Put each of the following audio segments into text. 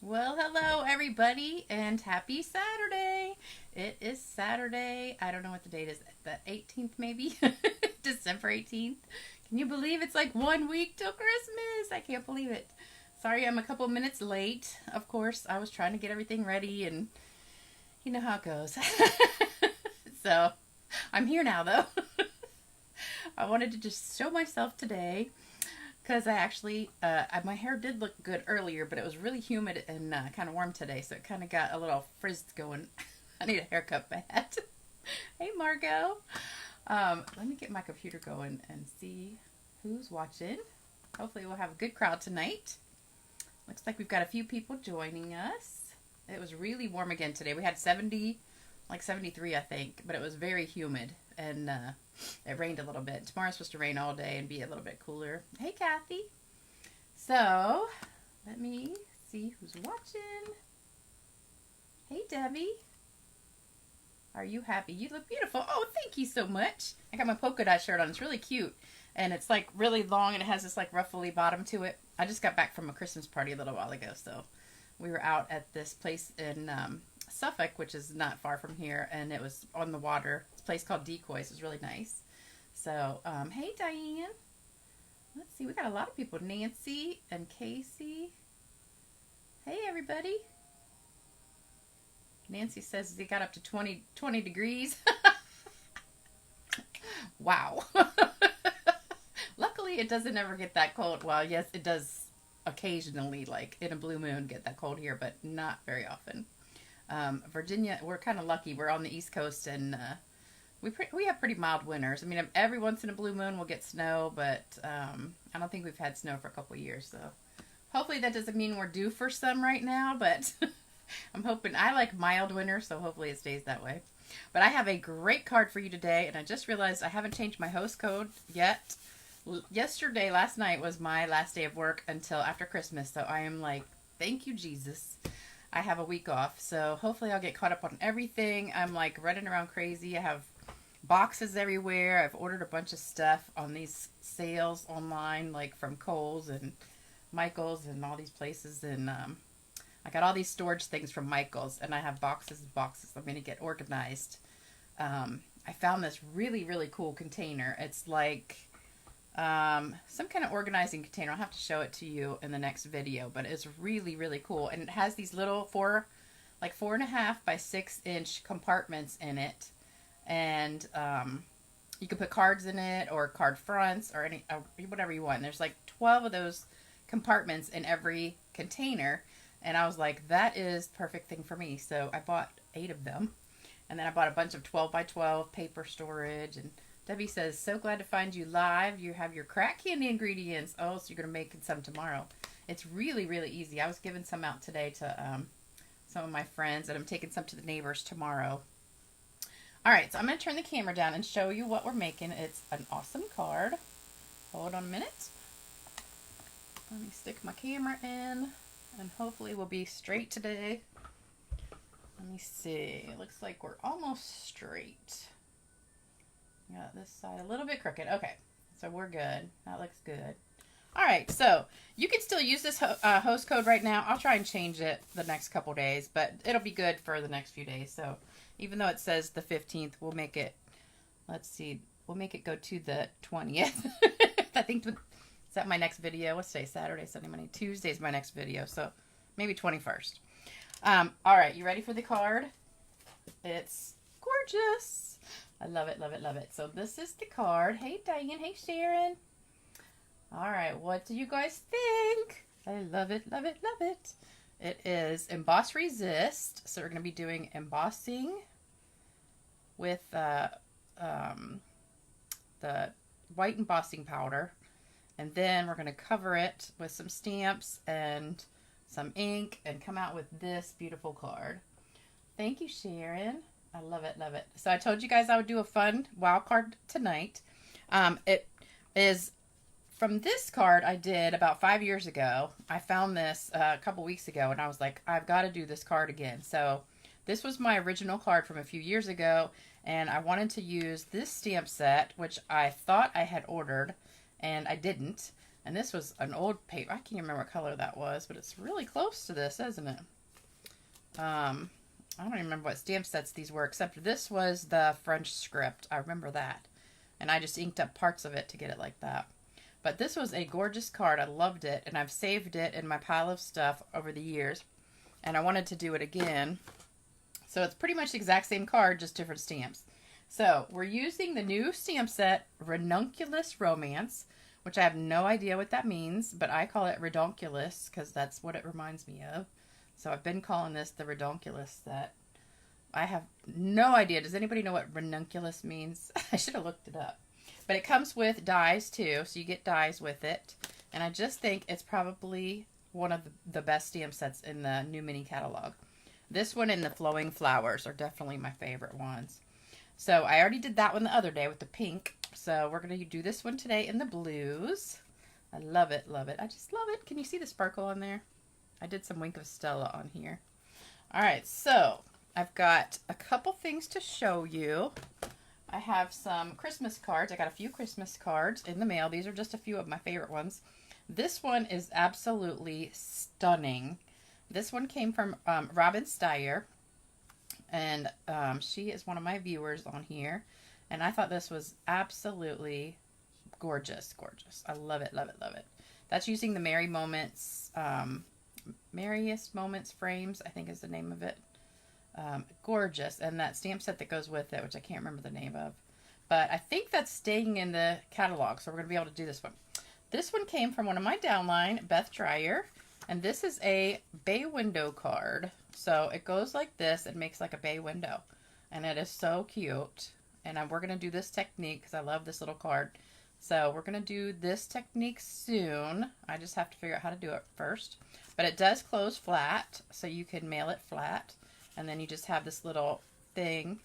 Well, hello everybody and happy Saturday. It is Saturday. I don't know what the date is. The 18th maybe? December 18th. Can you believe it's like 1 week till Christmas? I can't believe it. Sorry, I'm a couple minutes late. Of course, I was trying to get everything ready and you know how it goes. So, I'm here now though. I wanted to just show myself today because I actually, my hair did look good earlier, but it was really humid and kind of warm today, so it kind of got a little frizzed going. I need a haircut bad. Hey, Margot. Let me get my computer going and see who's watching. Hopefully we'll have a good crowd tonight. Looks like we've got a few people joining us. It was really warm again today. We had 70, like 73, I think, but it was very humid, and it rained a little bit. Tomorrow's supposed to rain all day and be a little bit cooler. Hey, Kathy. So, let me see who's watching. Hey, Debbie. Are you happy? You look beautiful. Oh, thank you so much. I got my polka dot shirt on. It's really cute. And it's like really long and it has this like ruffly bottom to it. I just got back from a Christmas party a little while ago. So we were out at this place in Suffolk, which is not far from here. And it was on the water. It's a place called Decoys. It was really nice. So, hey, Diane. Let's see. We got a lot of people. Nancy and Casey. Hey, everybody. Nancy says they got up to 20 degrees. Wow. Luckily, it doesn't ever get that cold. Well, yes, it does occasionally, like in a blue moon, get that cold here, but not very often. Virginia, we're kind of lucky. We're on the East Coast, and we have pretty mild winters. I mean, every once in a blue moon we'll get snow, but I don't think we've had snow for a couple of years. So hopefully that doesn't mean we're due for some right now, but I'm hoping. I like mild winter, so hopefully it stays that way. But I have a great card for you today, and I just realized I haven't changed my host code yet. Last night was my last day of work until after Christmas, so I am like, thank you, Jesus. I have a week off, so hopefully I'll get caught up on everything. I'm like running around crazy. I have boxes everywhere. I've ordered a bunch of stuff on these sales online, like from Kohl's and Michael's and all these places, and I got all these storage things from Michael's, and I have boxes and boxes. I'm going to get organized. I found this really, really cool container. It's like some kind of organizing container. I'll have to show it to you in the next video, but it's really, really cool. And it has these little 4.5 by 6-inch compartments in it. And you can put cards in it or card fronts or whatever you want. And there's like 12 of those compartments in every container. And I was like, that is the perfect thing for me. So I bought 8 of them. And then I bought a bunch of 12 by 12 paper storage. And Debbie says, so glad to find you live. You have your crack candy ingredients. Oh, so you're going to make some tomorrow. It's really, really easy. I was giving some out today to some of my friends. And I'm taking some to the neighbors tomorrow. All right, so I'm going to turn the camera down and show you what we're making. It's an awesome card. Hold on a minute. Let me stick my camera in. And hopefully we'll be straight today. Let me see. It looks like we're almost straight. Got this side a little bit crooked. Okay, so we're good. That looks good. All right, so you can still use this host code right now. I'll try and change it the next couple days, but it'll be good for the next few days. So even though it says the 15th, we'll make it, let's see, we'll make it go to the 20th. I think is that my next video? What's today? Saturday, Sunday, Monday. Tuesday's my next video, so maybe 21st. All right, you ready for the card? It's gorgeous. I love it, love it, love it. So this is the card. Hey, Diane. Hey, Sharon. All right, what do you guys think? I love it, love it, love it. It is Emboss Resist. So we're going to be doing embossing with the white embossing powder. And then we're going to cover it with some stamps and some ink and come out with this beautiful card. Thank you, Sharon. I love it, love it. So I told you guys I would do a fun wild card tonight. It is from this card I did about 5 years ago. I found this a couple weeks ago and I was like, I've got to do this card again. So this was my original card from a few years ago, and I wanted to use this stamp set, which I thought I had ordered and I didn't. And this was an old paper. I can't remember what color that was, but it's really close to this, isn't it? I don't even remember what stamp sets these were, except this was the French script. I remember that. And I just inked up parts of it to get it like that. But this was a gorgeous card. I loved it, and I've saved it in my pile of stuff over the years. And I wanted to do it again. So it's pretty much the exact same card, just different stamps. So we're using the new stamp set, Ranunculus Romance, which I have no idea what that means, but I call it Ranunculus because that's what it reminds me of. So I've been calling this the Ranunculus set. I have no idea. Does anybody know what Ranunculus means? I should have looked it up. But it comes with dies too, so you get dies with it. And I just think it's probably one of the best stamp sets in the new mini catalog. This one and the Flowing Flowers are definitely my favorite ones. So I already did that one the other day with the pink. So we're going to do this one today in the blues. I love it, love it. I just love it. Can you see the sparkle on there? I did some Wink of Stella on here. All right, so I've got a couple things to show you. I have some Christmas cards. I got a few Christmas cards in the mail. These are just a few of my favorite ones. This one is absolutely stunning. This one came from Robin Steyer, and she is one of my viewers on here. And I thought this was absolutely gorgeous, gorgeous. I love it, love it, love it. That's using the Merry Moments, Merriest Moments frames, I think is the name of it. Gorgeous. And that stamp set that goes with it, which I can't remember the name of. But I think that's staying in the catalog, so we're going to be able to do this one. This one came from one of my downline, Beth Dreyer. And this is a bay window card. So it goes like this. It makes like a bay window. And it is so cute. And we're going to do this technique because I love this little card. So we're going to do this technique soon. I just have to figure out how to do it first. But it does close flat, so you can mail it flat. And then you just have this little thing,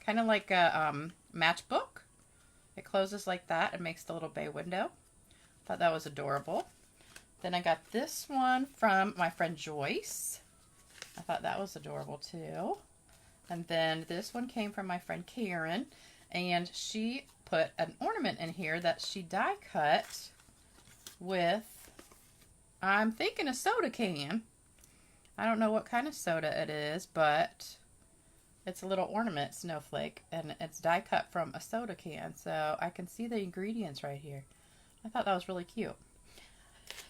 kind of like a matchbook. It closes like that and makes the little bay window. Thought that was adorable. Then I got this one from my friend Joyce. I thought that was adorable too. And then this one came from my friend Karen, and she put an ornament in here that she die cut with, I'm thinking, a soda can. I don't know what kind of soda it is, but it's a little ornament snowflake, and it's die cut from a soda can. So I can see the ingredients right here. I thought that was really cute.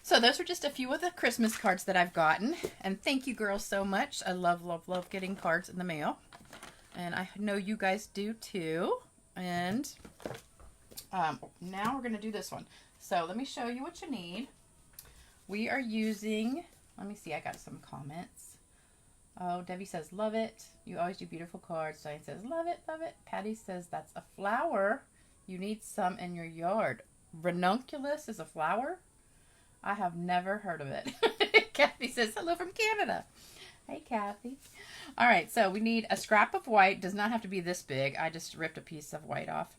So those are just a few of the Christmas cards that I've gotten. And thank you girls so much. I love, love, love getting cards in the mail. And I know you guys do too. And now we're going to do this one. So let me show you what you need. We are using, let me see, I got some comments. Oh, Debbie says, love it. You always do beautiful cards. Diane says, love it, love it. Patty says, that's a flower. You need some in your yard. Ranunculus is a flower? I have never heard of it. Kathy says, hello from Canada. Hey, Kathy. All right, so we need a scrap of white. Does not have to be this big. I just ripped a piece of white off.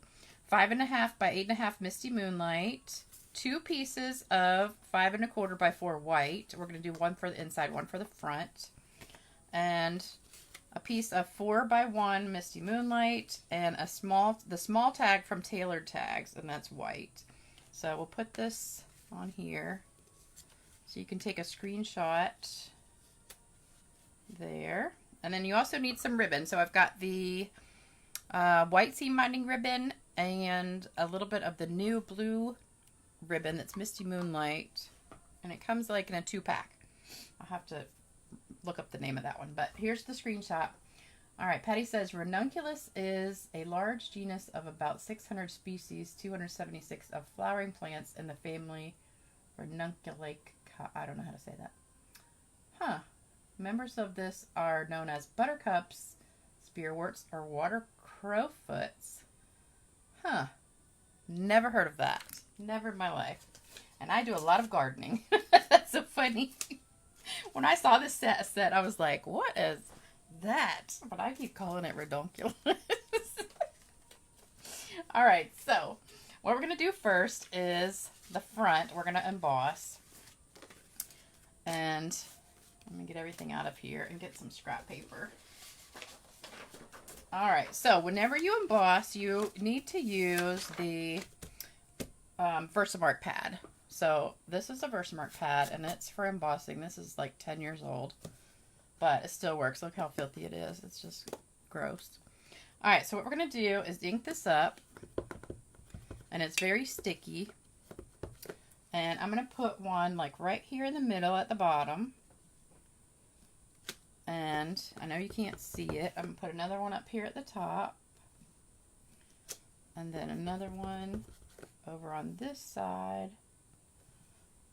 5.5 by 8.5 Misty Moonlight. 2 pieces of 5 1/4 by 4 white. We're going to do one for the inside, one for the front. And a piece of 4 by 1 Misty Moonlight, and the small tag from Tailored Tags, and that's white. So we'll put this on here. So you can take a screenshot there. And then you also need some ribbon. So I've got the white seam binding ribbon and a little bit of the new blue ribbon that's Misty Moonlight. And it comes like in a 2-pack. I'll have to look up the name of that one. But here's the screenshot. All right, Patty says Ranunculus is a large genus of about 600 species, 276 of flowering plants in the family Ranunculaceae. I don't know how to say that. Huh. Members of this are known as buttercups, spearworts, or water crowfoots. Huh. Never heard of that. Never in my life. And I do a lot of gardening. That's so funny. When I saw this set, I was like, what is that? But I keep calling it Ranunculus. All right, so what we're going to do first is the front. We're going to emboss. And let me get everything out of here and get some scrap paper. All right, so whenever you emboss, you need to use the Versamark pad. So this is a Versamark pad, and it's for embossing. This is like 10 years old, but it still works. Look how filthy it is. It's just gross. All right, so what we're going to do is ink this up, and it's very sticky. And I'm going to put one like right here in the middle at the bottom. And I know you can't see it. I'm going to put another one up here at the top. And then another one over on this side.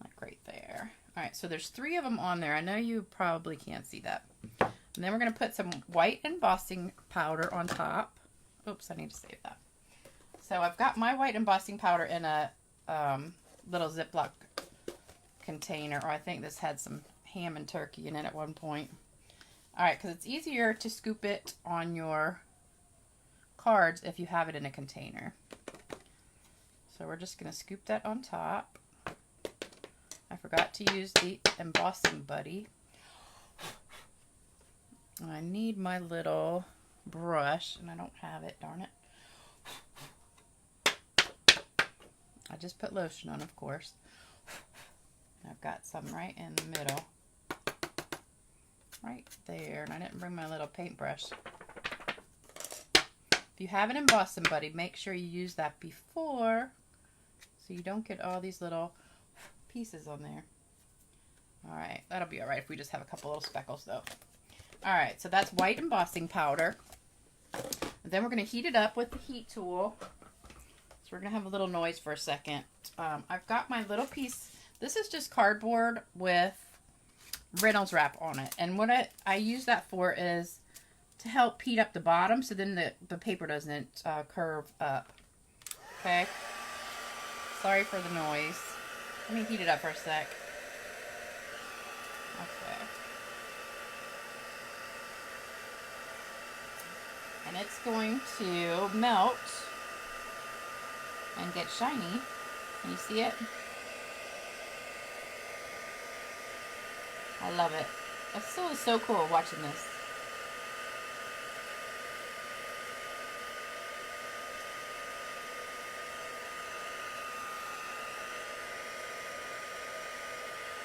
Like right there. Alright, so there's 3 of them on there. I know you probably can't see that. And then we're going to put some white embossing powder on top. Oops, I need to save that. So I've got my white embossing powder in a little Ziploc container. Or I think this had some ham and turkey in it at one point. Alright, because it's easier to scoop it on your cards if you have it in a container. So we're just going to scoop that on top. I forgot to use the embossing buddy. I need my little brush, and I don't have it, darn it. I just put lotion on, of course. I've got some right in the middle. Right there, and I didn't bring my little paintbrush. If you have an embossing buddy, make sure you use that before so you don't get all these little pieces on there. Alright, that'll be alright if we just have a couple little speckles though. Alright, so that's white embossing powder. And then we're going to heat it up with the heat tool. So we're going to have a little noise for a second. I've got my little piece. This is just cardboard with Reynolds wrap on it. And what I use that for is to help heat up the bottom so then the paper doesn't curve up. Okay? Sorry for the noise. Let me heat it up for a sec. Okay. And it's going to melt and get shiny. Can you see it? I love it. It's so cool watching this.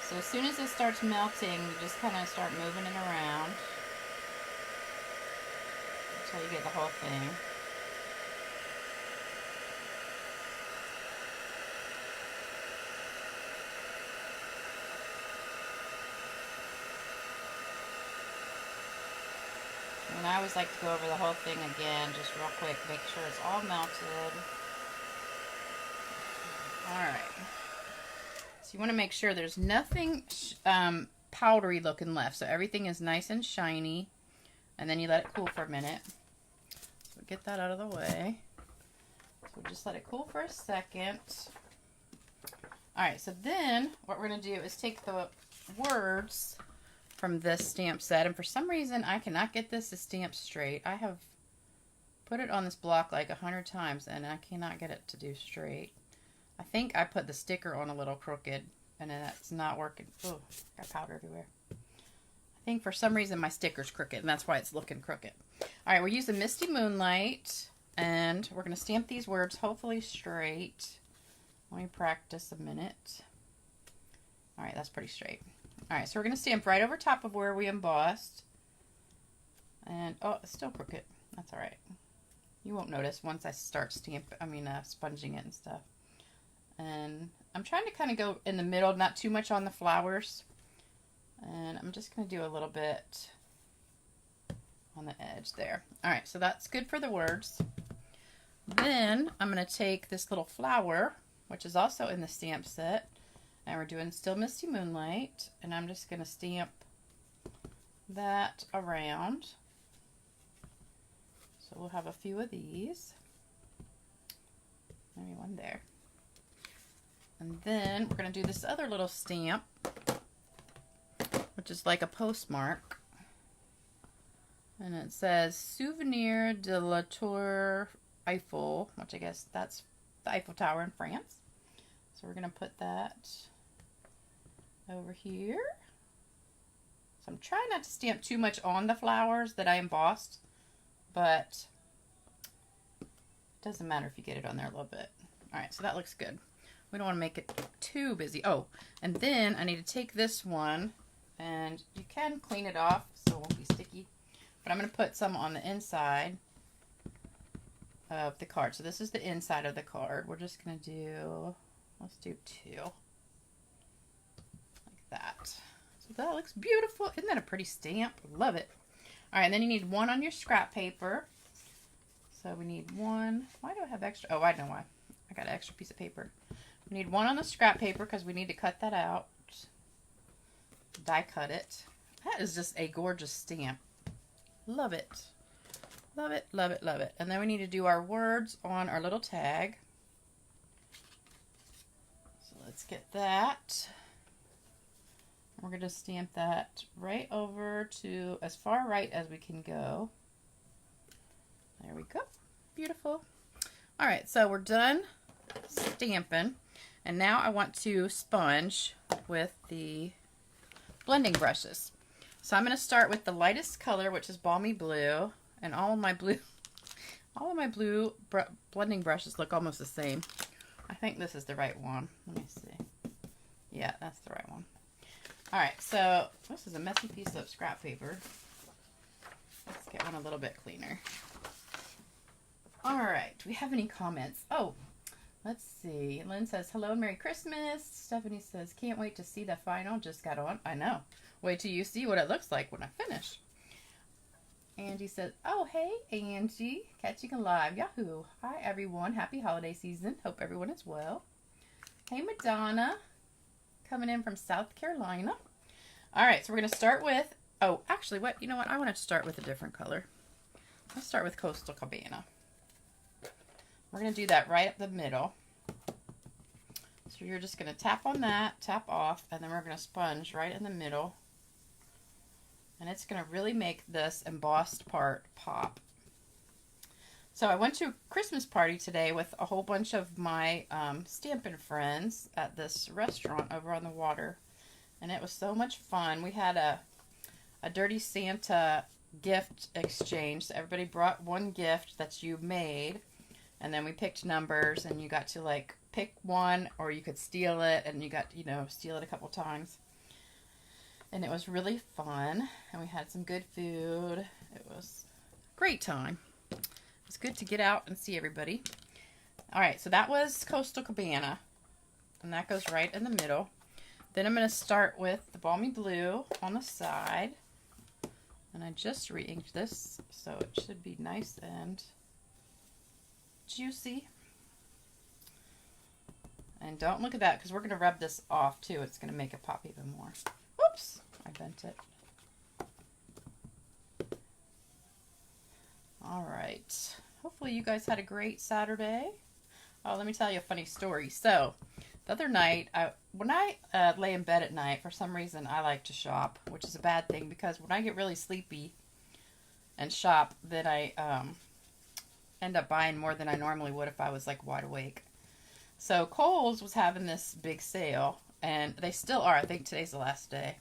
So as soon as it starts melting, you just kind of start moving it around until you get the whole thing. And I always like to go over the whole thing again, just real quick, make sure it's all melted. Alright. So you want to make sure there's nothing powdery looking left. So everything is nice and shiny. And then you let it cool for a minute. So get that out of the way. So just let it cool for a second. Alright, so then what we're going to do is take the words from this stamp set. And for some reason, I cannot get this to stamp straight. I have put it on this block like 100 times and I cannot get it to do straight. I think I put the sticker on a little crooked and it's not working. Oh, got powder everywhere. I think for some reason my sticker's crooked and that's why it's looking crooked. Alright, we're using Misty Moonlight and we're going to stamp these words hopefully straight. Let me practice a minute. Alright, that's pretty straight. Alright, so we're going to stamp right over top of where we embossed. And, oh, it's still crooked. That's alright. You won't notice once I start sponging it and stuff. And I'm trying to kind of go in the middle, not too much on the flowers. And I'm just going to do a little bit on the edge there. Alright, so that's good for the words. Then I'm going to take this little flower, which is also in the stamp set. And we're doing still Misty Moonlight. And I'm just going to stamp that around. So we'll have a few of these. Maybe one there. And then we're going to do this other little stamp, which is like a postmark. And it says Souvenir de la Tour Eiffel, which I guess that's the Eiffel Tower in France. So we're going to put that over here. So I'm trying not to stamp too much on the flowers that I embossed, but it doesn't matter if you get it on there a little bit. Alright, so that looks good. We don't want to make it too busy. Oh, and then I need to take this one, and you can clean it off so it won't be sticky. But I'm going to put some on the inside of the card. So this is the inside of the card. We're just going to do, let's do 2. Like that. So that looks beautiful. Isn't that a pretty stamp? Love it. All right, and then you need 1 on your scrap paper. So we need 1. Why do I have extra? Oh, I know why. I got an extra piece of paper. We need 1 on the scrap paper because we need to cut that out. Die cut it. That is just a gorgeous stamp. Love it. Love it, love it, love it. And then we need to do our words on our little tag. So let's get that. We're going to stamp that right over to as far right as we can go. There we go. Beautiful. All right, so we're done stamping. And now I want to sponge with the blending brushes. So I'm going to start with the lightest color, which is Balmy Blue. And all of my blue blending brushes look almost the same. I think this is the right one. Let me see. Yeah, that's the right one. All right, so this is a messy piece of scrap paper. Let's get one a little bit cleaner. All right, do we have any comments? Oh, let's see. Lynn says, hello and Merry Christmas. Stephanie says, can't wait to see the final. Just got on. I know. Wait till you see what it looks like when I finish. Angie says, oh, hey, Angie. Catching alive. Yahoo. Hi, everyone. Happy holiday season. Hope everyone is well. Hey, Madonna. Coming in from South Carolina. All right, so we're going to start with, oh, actually, you know what? I want to start with a different color. Let's start with Coastal Cabana. We're going to do that right up the middle. So you're just going to tap on that, tap off, and then we're going to sponge right in the middle. And it's going to really make this embossed part pop. So I went to a Christmas party today with a whole bunch of my Stampin' friends at this restaurant over on the water. And it was so much fun. We had a Dirty Santa gift exchange. So everybody brought one gift that you made. And then we picked numbers, and you got to like pick one, or you could steal it, and you got, steal it a couple times. And it was really fun, and we had some good food. It was a great time. It was good to get out and see everybody. All right, so that was Coastal Cabana, and that goes right in the middle. Then I'm going to start with the Balmy Blue on the side, and I just re-inked this, so it should be nice and juicy. And don't look at that, because we're going to rub this off too. It's going to make it pop even more. Whoops, I bent it. All right. Hopefully you guys had a great Saturday. Oh, let me tell you a funny story. So, the other night, when I lay in bed at night, for some reason, I like to shop, which is a bad thing, because when I get really sleepy and shop, then I end up buying more than I normally would if I was like wide awake. So Kohl's was having this big sale, and they still are. I think today's the last day.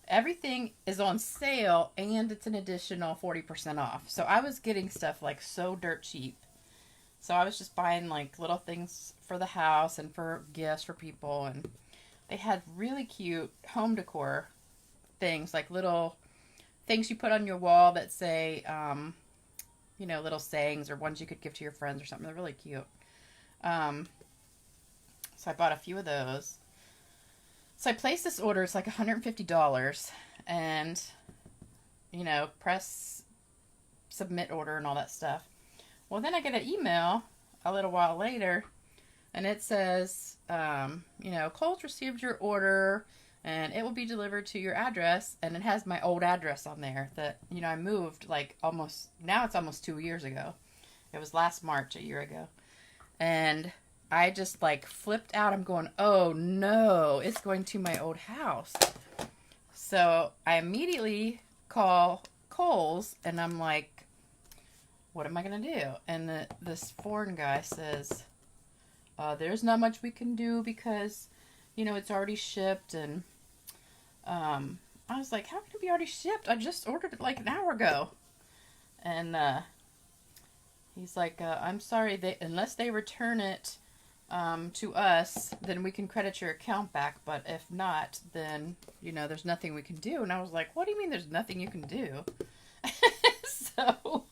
Everything is on sale, and it's an additional 40% off. So I was getting stuff like so dirt cheap. So I was just buying like little things for the house and for gifts for people, and they had really cute home decor things, like little things you put on your wall that say, little sayings or ones you could give to your friends or something. They're really cute. So I bought a few of those. So I placed this order. It's like $150, and, press submit order and all that stuff. Well, then I get an email a little while later, and it says, Kohl's received your order, and it will be delivered to your address. And it has my old address on there that, I moved like now it's almost 2 years ago. It was last March, a year ago. And I just like flipped out. I'm going, oh no, it's going to my old house. So I immediately call Kohl's, and I'm like, what am I going to do? And this foreign guy says, there's not much we can do because, it's already shipped. And I was like, how can it be already shipped? I just ordered it like an hour ago. And he's like, I'm sorry, unless they return it to us, then we can credit your account back. But if not, then, you know, there's nothing we can do. And I was like, what do you mean there's nothing you can do? So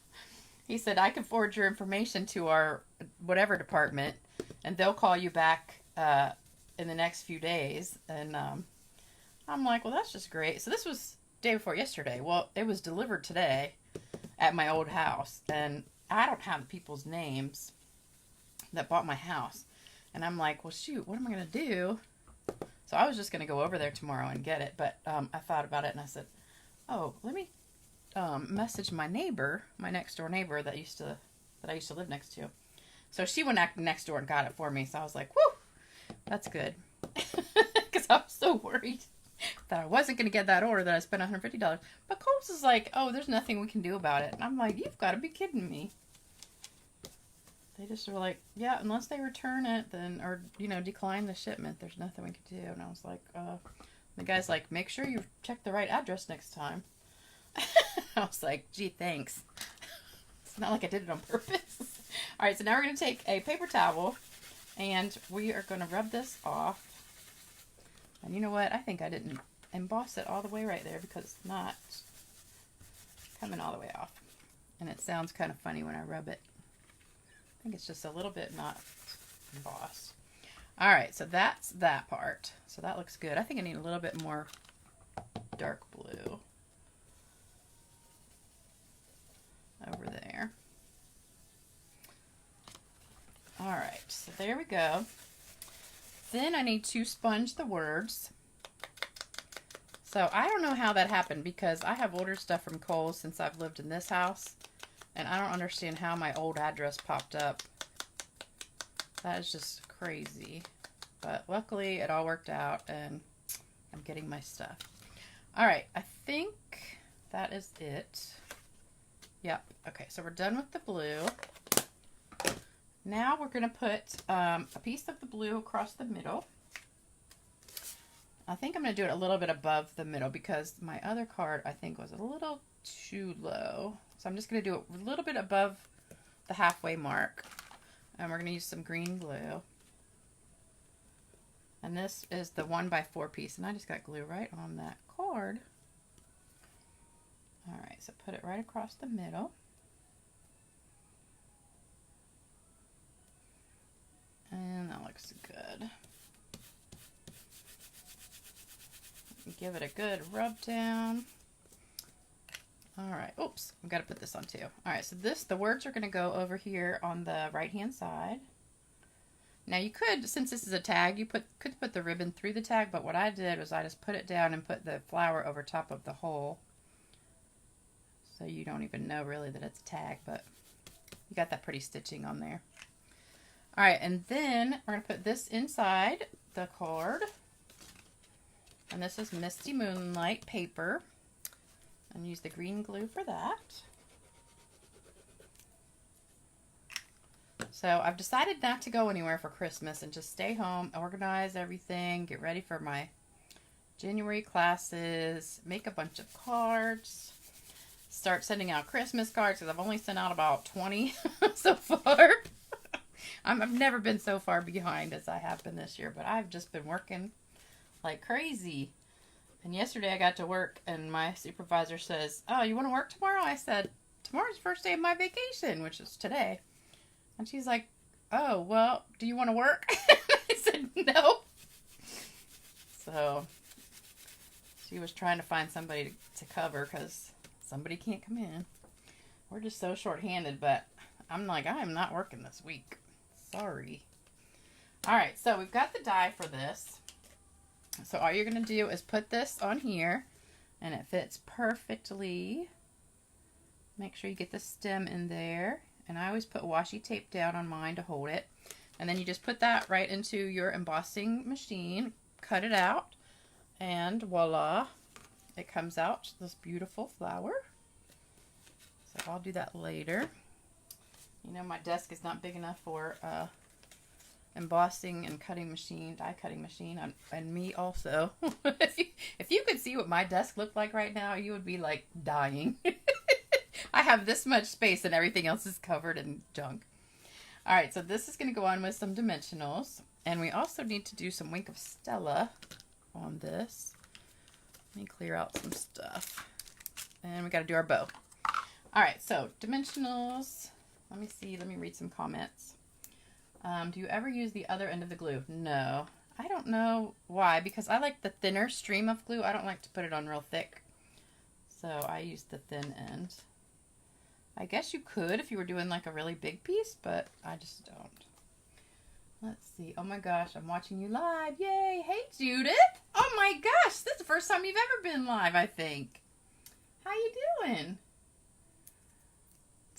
he said, I can forward your information to our whatever department, and they'll call you back in the next few days. And I'm like, well, that's just great. So this was day before yesterday. Well, it was delivered today at my old house. And I don't have the people's names that bought my house. And I'm like, well, shoot, what am I going to do? So I was just going to go over there tomorrow and get it. But I thought about it and I said, oh, let me message my neighbor, my next door neighbor that I used to live next to. So she went next door and got it for me. So I was like, whew, that's good. Because I was so worried that I wasn't going to get that order that I spent $150. But Kohl's is like, oh, there's nothing we can do about it. And I'm like, you've got to be kidding me. They just were like, yeah, unless they return it, then, or, you know, decline the shipment, there's nothing we can do. And I was like, the guy's like, make sure you check the right address next time. I was like, gee, thanks. It's not like I did it on purpose. All right, so now we're going to take a paper towel and we are going to rub this off. And you know what? I think I didn't emboss it all the way right there because it's not coming all the way off. And it sounds kind of funny when I rub it. I think it's just a little bit not embossed. All right, so that's that part. So that looks good. I think I need a little bit more dark blue over there. All right, so there we go. Then I need to sponge the words. So I don't know how that happened because I have ordered stuff from Kohl's since I've lived in this house. And I don't understand how my old address popped up. That is just crazy. But luckily it all worked out and I'm getting my stuff. All right, I think that is it. Yep. Okay, so we're done with the blue. Now we're going to put a piece of the blue across the middle. I think I'm going to do it a little bit above the middle because my other card I think was a little too low. So I'm just going to do it a little bit above the halfway mark. And we're going to use some green glue. And this is the 1x4 piece. And I just got glue right on that card. Alright, so put it right across the middle. And that looks good. Give it a good rub down. Alright, oops, I've got to put this on too. Alright, so the words are going to go over here on the right hand side. Now you could, since this is a tag, you could put the ribbon through the tag, but what I did was I just put it down and put the flower over top of the hole. So you don't even know really that it's a tag, but you got that pretty stitching on there. Alright, and then we're going to put this inside the card. And this is Misty Moonlight paper. And use the green glue for that. So I've decided not to go anywhere for Christmas and just stay home, organize everything, get ready for my January classes, make a bunch of cards, start sending out Christmas cards because I've only sent out about 20 so far. I've never been so far behind as I have been this year, but I've just been working like crazy. And yesterday I got to work and my supervisor says, oh, you want to work tomorrow? I said, tomorrow's the first day of my vacation, which is today. And she's like, oh, well, do you want to work? I said, no. So she was trying to find somebody to cover because somebody can't come in. We're just so short-handed, but I'm like, I am not working this week. Sorry. All right, so we've got the die for this. So all you're going to do is put this on here, and it fits perfectly. Make sure you get the stem in there. And I always put washi tape down on mine to hold it. And then you just put that right into your embossing machine, cut it out, and voila, it comes out this beautiful flower. So I'll do that later. You know, my desk is not big enough for embossing and cutting machine, die cutting machine, and me also. If you could see what my desk looked like right now, you would be like dying. I have this much space and everything else is covered in junk. All right, so this is going to go on with some dimensionals. And we also need to do some Wink of Stella on this. Let me clear out some stuff. And we got to do our bow. All right, so dimensionals. Let me see. Let me read some comments. Do you ever use the other end of the glue? No. I don't know why, because I like the thinner stream of glue. I don't like to put it on real thick. So I use the thin end. I guess you could if you were doing like a really big piece, but I just don't. Let's see. Oh my gosh, I'm watching you live. Yay. Hey, Judith. Oh my gosh, this is the first time you've ever been live, I think. How you doing?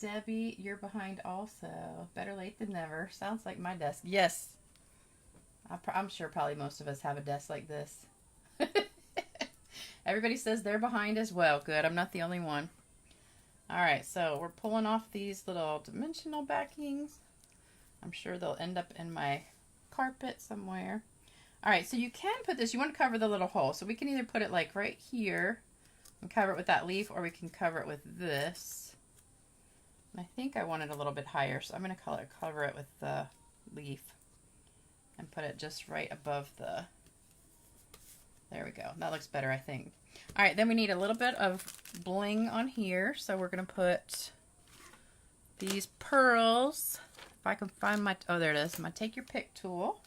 Debbie, you're behind also. Better late than never. Sounds like my desk. Yes. I'm sure probably most of us have a desk like this. Everybody says they're behind as well. Good. I'm not the only one. All right. So we're pulling off these little dimensional backings. I'm sure they'll end up in my carpet somewhere. All right. So you can put this. You want to cover the little hole. So we can either put it like right here and cover it with that leaf, or we can cover it with this. And I think I want it a little bit higher. So I'm going to cover it with the leaf. And put it just right above the, there we go. That looks better, I think. All right, then we need a little bit of bling on here. So we're going to put these pearls. If I can find my, oh, there it is. My Take Your Pick tool.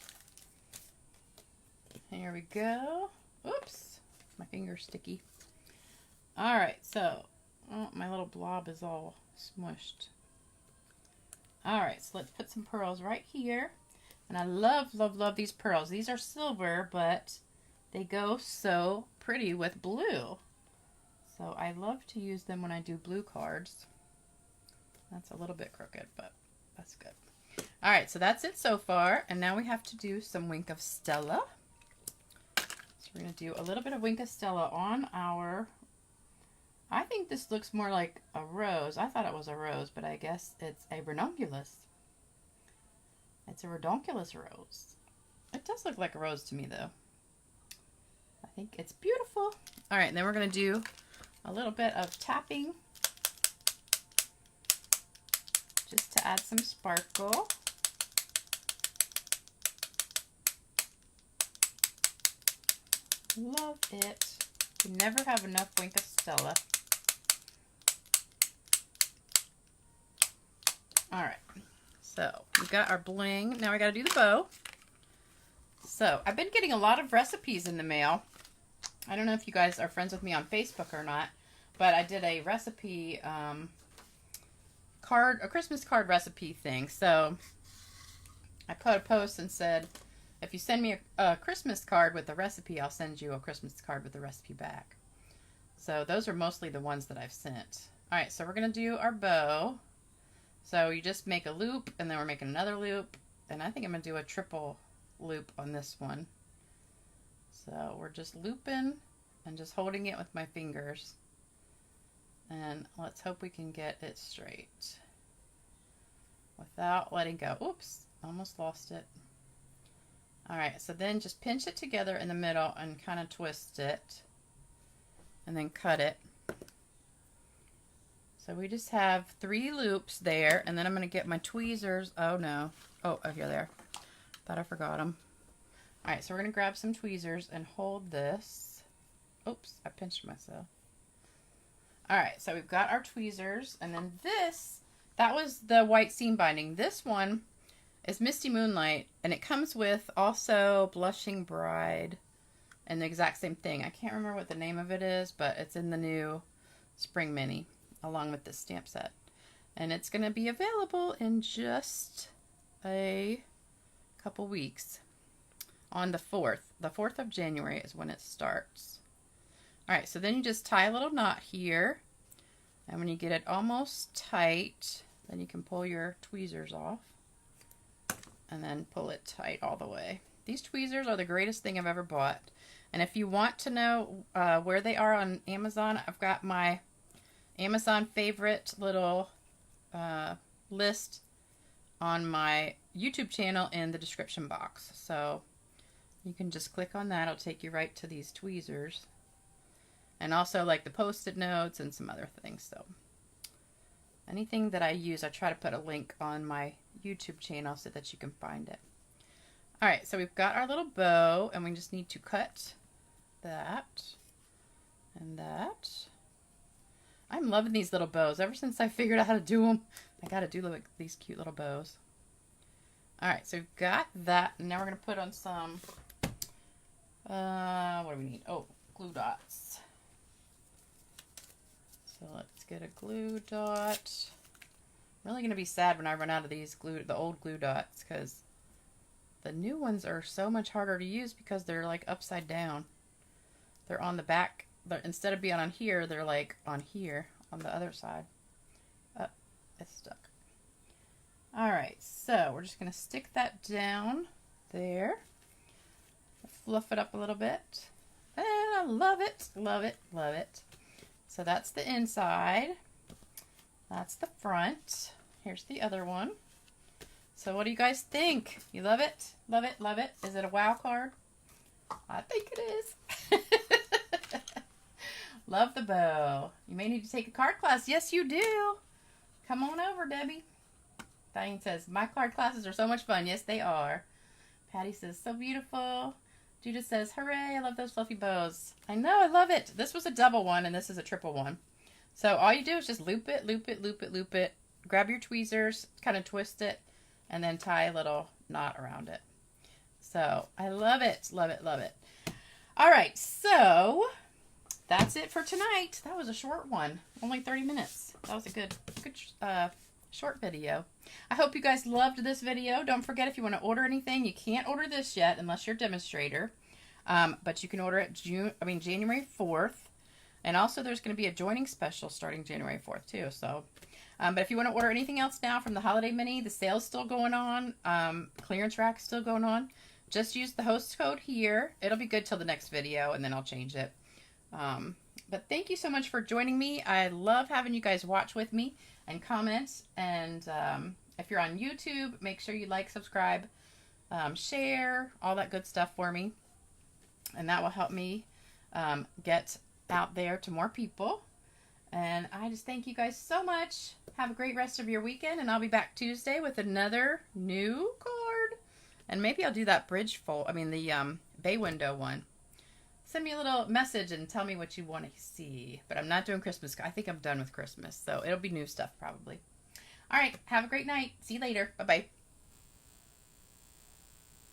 Here we go. Oops, my finger's sticky. All right, so, oh, my little blob is all smushed. All right, so let's put some pearls right here. And I love, love, love these pearls. These are silver, but they go so pretty with blue. So I love to use them when I do blue cards. That's a little bit crooked, but that's good. All right, so that's it so far. And now we have to do some Wink of Stella. So we're going to do a little bit of Wink of Stella on our, I think this looks more like a rose. I thought it was a rose, but I guess it's a ranunculus. It's a Ranunculus rose. It does look like a rose to me, though. I think it's beautiful. All right, and then we're going to do a little bit of tapping just to add some sparkle. Love it. You never have enough Wink of Stella. All right. So we got our bling. Now we got to do the bow. So I've been getting a lot of recipes in the mail. I don't know if you guys are friends with me on Facebook or not, but I did a recipe a Christmas card recipe thing. So I put a post and said, if you send me a Christmas card with a recipe, I'll send you a Christmas card with a recipe back. So those are mostly the ones that I've sent. All right, so we're going to do our bow. So you just make a loop, and then we're making another loop, and I think I'm going to do a triple loop on this one. So we're just looping and just holding it with my fingers. And let's hope we can get it straight without letting go. Oops, almost lost it. All right, so then just pinch it together in the middle and kind of twist it, and then cut it. So we just have 3 loops there, and then I'm going to get my tweezers. Oh, no. Oh, here they are. Thought I forgot them. All right, so we're going to grab some tweezers and hold this. Oops, I pinched myself. All right, so we've got our tweezers, and then this, that was the white seam binding. This one is Misty Moonlight, and it comes with also Blushing Bride and the exact same thing. I can't remember what the name of it is, but it's in the new Spring Mini, along with this stamp set. And it's going to be available in just a couple weeks. On the 4th. The 4th of January is when it starts. Alright, so then you just tie a little knot here. And when you get it almost tight, then you can pull your tweezers off. And then pull it tight all the way. These tweezers are the greatest thing I've ever bought. And if you want to know where they are on Amazon, I've got my Amazon favorite little list on my YouTube channel in the description box. So you can just click on that. It'll take you right to these tweezers. And also like the post-it notes and some other things. So Anything that I use, I try to put a link on my YouTube channel so that you can find it. All right, so we've got our little bow, and we just need to cut that and that. I'm loving these little bows. Ever since I figured out how to do them, I got to do like these cute little bows. All right, so we've got that. And now we're going to put on some, what do we need? Oh, glue dots. So let's get a glue dot. I'm really going to be sad when I run out of these the old glue dots, because the new ones are so much harder to use because they're like upside down. They're on the back. Instead of being on here, they're like on here, on the other side. Oh, it's stuck. All right, so we're just going to stick that down there. Fluff it up a little bit. And I love it, love it, love it. So that's the inside. That's the front. Here's the other one. So what do you guys think? You love it? Love it, love it. Is it a wow card? I think it is. Love the bow. You may need to take a card class. Yes, you do. Come on over, Debbie. Diane says, my card classes are so much fun. Yes, they are. Patty says, so beautiful. Judith says, hooray, I love those fluffy bows. I know, I love it. This was a double one, and this is a triple one. So all you do is just loop it, loop it, loop it, loop it. Grab your tweezers, kind of twist it, and then tie a little knot around it. So I love it, love it, love it. All right, so that's it for tonight. That was a short one, only 30 minutes. That was a good short video. I hope you guys loved this video. Don't forget, if you want to order anything, you can't order this yet unless you're a demonstrator, but you can order it January 4th. And also there's going to be a joining special starting January 4th too. So, but if you want to order anything else now from the Holiday Mini, the sale's still going on. Clearance rack's still going on. Just use the host code here. It'll be good till the next video, and then I'll change it. But thank you so much for joining me. I love having you guys watch with me and comment. And if you're on YouTube, make sure you like, subscribe, share, all that good stuff for me. And that will help me get out there to more people. And I just thank you guys so much. Have a great rest of your weekend, and I'll be back Tuesday with another new card. And maybe I'll do that the bay window one. Send me a little message and tell me what you want to see. But I'm not doing Christmas. I think I'm done with Christmas, so it'll be new stuff probably. All right, have a great night. See you later. Bye-bye.